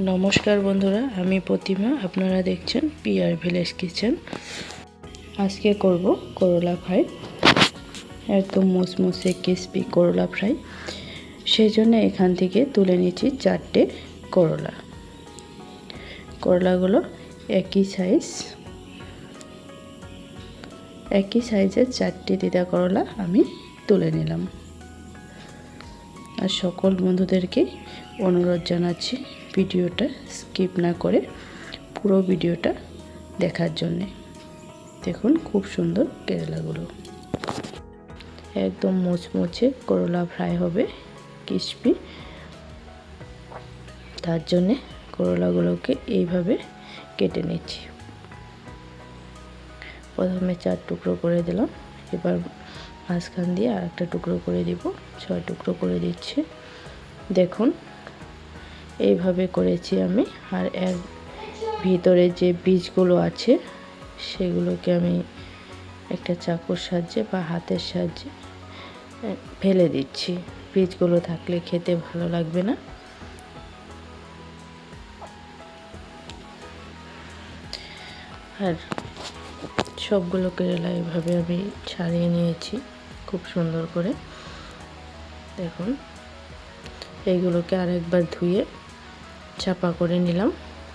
নমস্কার বন্ধুরা, আমি প্রতিমা। আপনারা দেখছেন পিআর ভিলেজ কিচেন। আজকে করব করলা ফ্রাই, একদম মুসমুসে ক্রিসপি করলা ফ্রাই। সেই জন্য এখান থেকে তুলে নিচ্ছি 4টে করলা। করলাগুলো একই সাইজের 4টে দিদা করলা আমি তুলে নিলাম। আর সকল বন্ধুদেরকে অনুরোধ জানাচ্ছি ভিডিওটা স্কিপ না করে পুরো ভিডিওটা দেখার জন্যে। দেখুন খুব সুন্দর কেরালাগুলো, একদম মুচমুচে করলা ফ্রাই হবে, ক্রিসপি। তার জন্যে করলাগুলোকে এইভাবে কেটে নিচ্ছি। প্রথমে 4 টুকরো করে দিলাম, এবার মাঝখান দিয়ে আরেকটা টুকরো করে দিব, 6 টুকরো করে দিচ্ছি। দেখুন এইভাবে করেছি আমি। আর এর ভিতরে যে বীজগুলো আছে সেগুলোকে আমি একটা চাকুর সাহায্যে বা হাতের সাহায্যে ফেলে দিচ্ছি। বীজগুলো থাকলে খেতে ভালো লাগবে না। আর সবগুলো কেরালা এভাবে আমি ছাড়িয়ে নিয়েছি খুব সুন্দর করে। দেখুন এইগুলোকে আরেকবার ধুয়ে চাপা করে নিলাম।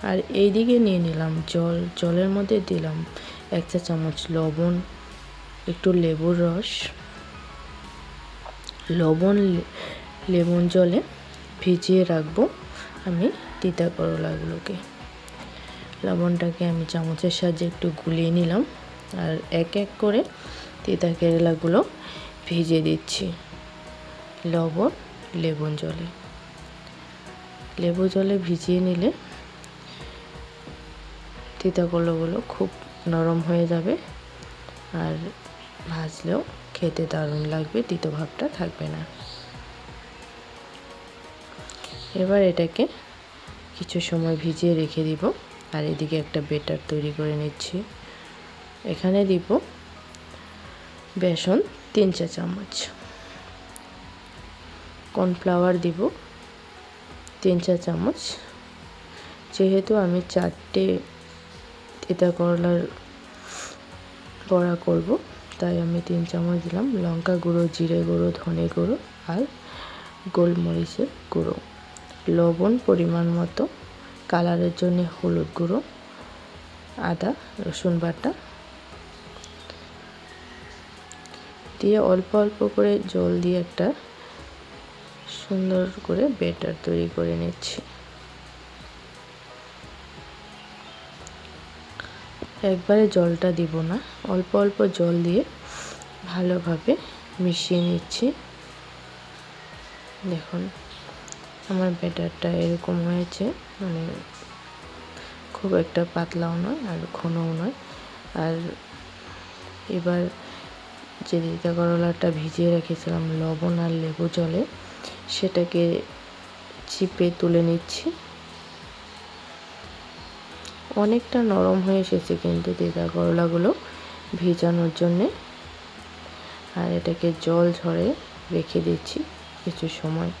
আর এই দিকে নিয়ে নিলাম জলের মধ্যে দিলাম 1 চা চামচ লবণ, একটু লেবুর রস। লেবুন জলে ভিজিয়ে রাখবো আমি তিতা করলাগুলোকে। লবণটাকে আমি চামচের সাহায্যে একটু গুলিয়ে নিলাম। আর এক এক করে তিতা কেরালাগুলো ভিজিয়ে দিচ্ছি লেবুন জলে। লেবু জলে ভিজিয়ে নিলে তিতা করলাগুলো খুব নরম হয়ে যাবে, আর ভাজলেও খেতে দারুণ লাগবে, তিতো ভাবটা থাকবে না। এবার এটাকে কিছু সময় ভিজিয়ে রেখে দিব। আর এদিকে একটা বেটার তৈরি করে নিচ্ছি। এখানে দিব বেসন 3 চা চামচ, কর্নফ্লাওয়ার দিব 3 চা চামচ। যেহেতু আমি 4টে তিতা করলার বড়া করব, তাই আমি 3 চামচ দিলাম। লঙ্কা গুঁড়ো, জিরে গুঁড়ো, ধনে গুঁড়ো আর গোলমরিচের গুঁড়ো। লবণ পরিমাণ মতো, কালারের জন্য হলুদ গুঁড়ো, আদা রসুন বাটা দিয়ে অল্প অল্প করে জল দিয়ে একটা সুন্দর করে ব্যাটার তৈরি করে নিচ্ছি। একবারে জলটা দিব না, অল্প অল্প জল দিয়ে ভালোভাবে মিশিয়ে নিচ্ছি। দেখুন আমার ব্যাটারটা এরকম হয়েছে, মানে খুব একটা পাতলাও নয় আর ঘনও নয়। আর এবার যে তিতা করলাটা ভিজিয়ে রেখেছিলাম লবণ আর লেবু জলে, সেটাকে চিপে তুলে নিচ্ছি। অনেকটা নরম হয়ে এসেছে কিন্তু তিতা করলাগুলো ভিজানোর জন্যে। আর এটাকে জল ঝরে রেখে দিচ্ছি কিছু সময়।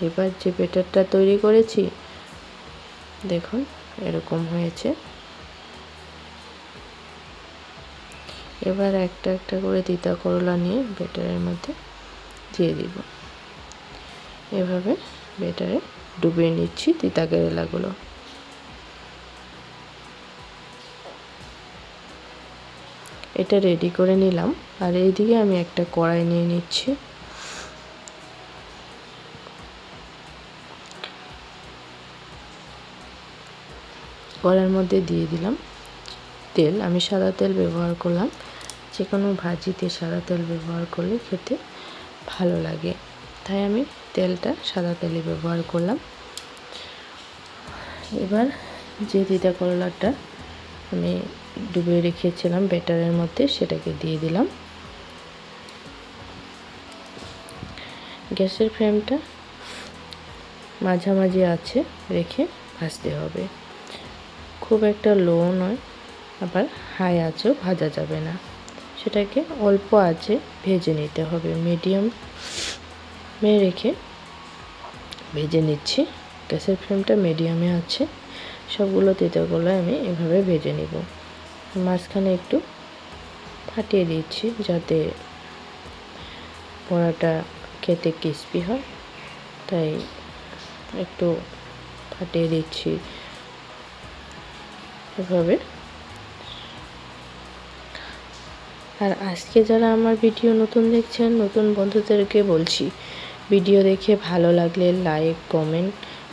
এবার যে ব্যাটারটা তৈরি করেছি দেখুন এরকম হয়েছে। এবার একটা একটা করে তিতা করলা নিয়ে ব্যাটারের মধ্যে দিয়ে দিব। এভাবে ব্যাটারে ডুবিয়ে নিচ্ছি তিতা কেরালাগুলো। এটা রেডি করে নিলাম। আর এইদিকে আমি একটা কড়াই নিয়ে নিচ্ছি। কড়াইয়ের মধ্যে দিয়ে দিলাম তেল। আমি সাদা তেল ব্যবহার করলাম। যে কোনো ভাজিতে সাদা তেল ব্যবহার করলে খেতে ভালো লাগে, তাই আমি তেলটা সাদা তেলে ব্যবহার করলাম। এবার যে তিতা করলাটা আমি ডুবিয়ে রেখেছিলাম ব্যাটারের মধ্যে, সেটাকে দিয়ে দিলাম। গ্যাসের ফ্লেমটা মাঝামাঝি আছে রেখে ভাজতে হবে। খুব একটা লো নয়, আবার হাই আঁচেও ভাজা যাবে না। সেটাকে অল্প আঁচে ভেজে নিতে হবে, মিডিয়ামে রেখে ভেজে নিচ্ছি। গ্যাসের ফ্লেমটা মিডিয়ামে আছে। সবগুলো তিতা কলাই আমি এভাবে ভেজে নিব। মাঝখানে একটু ফাটিয়ে দিচ্ছি যাতে বড়াটা খেতে ক্রিস্পি হয়, তাই একটু ফাটিয়ে দিচ্ছি এভাবে। আর আজকে যারা আমার ভিডিও নতুন দেখছেন, নতুন বন্ধুদেরকে বলছি, ভিডিও দেখে ভালো লাগলে লাইক কমেন্ট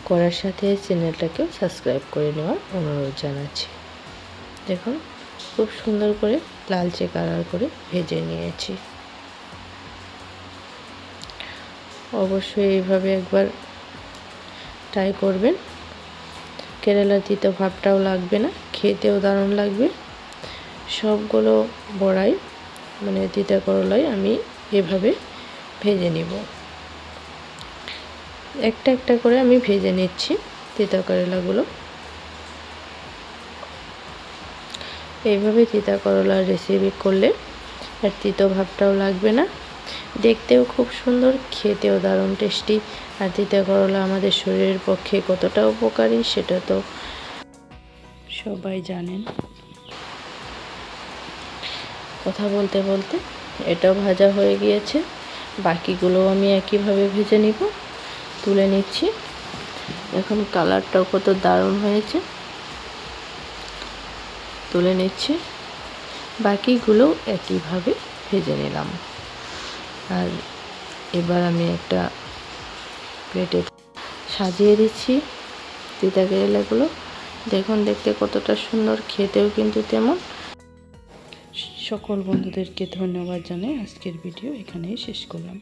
করার সাথে চ্যানেলটাকেও সাবস্ক্রাইব করে নেওয়ার অনুরোধ জানাচ্ছি। দেখুন খুব সুন্দর করে লালচে কালার করে ভেজে নিয়েছি। অবশ্যই এইভাবে একবার ট্রাই করবেন, কেরালার তিতো ভাবটাও লাগবে না, খেতেও দারুণ লাগবে। সবগুলো বড়াই মানে তিতা করলাই আমি এভাবে ভেজে নিব। একটা একটা করে আমি ভেজে নিচ্ছি তিতা করলাগুলো। এইভাবে তিতা করলার রেসিপি করলে আর তিতো ভাবটাও লাগবে না, দেখতেও খুব সুন্দর, খেতেও দারুণ টেস্টি। আর তিতা করলা আমাদের শরীরের পক্ষে কতটা উপকারী সেটা তো সবাই জানেন। কথা বলতে বলতে এটাও ভাজা হয়ে গিয়েছে, বাকিগুলো আমি একইভাবে ভেজে নিব। তুলে নিচ্ছি। এখন কালারটাও কত দারুণ হয়েছে, তুলে নিচ্ছি। বাকিগুলো একইভাবে ভেজে নিলাম। আর এবার আমি একটা প্লেটে সাজিয়ে দিচ্ছি তিতা কেরালাগুলো। দেখুন দেখতে কতটা সুন্দর, খেতেও কিন্তু তেমন। সকল বন্ধুদেরকে ধন্যবাদ জানাই। আজকের ভিডিও এখানেই শেষ করলাম।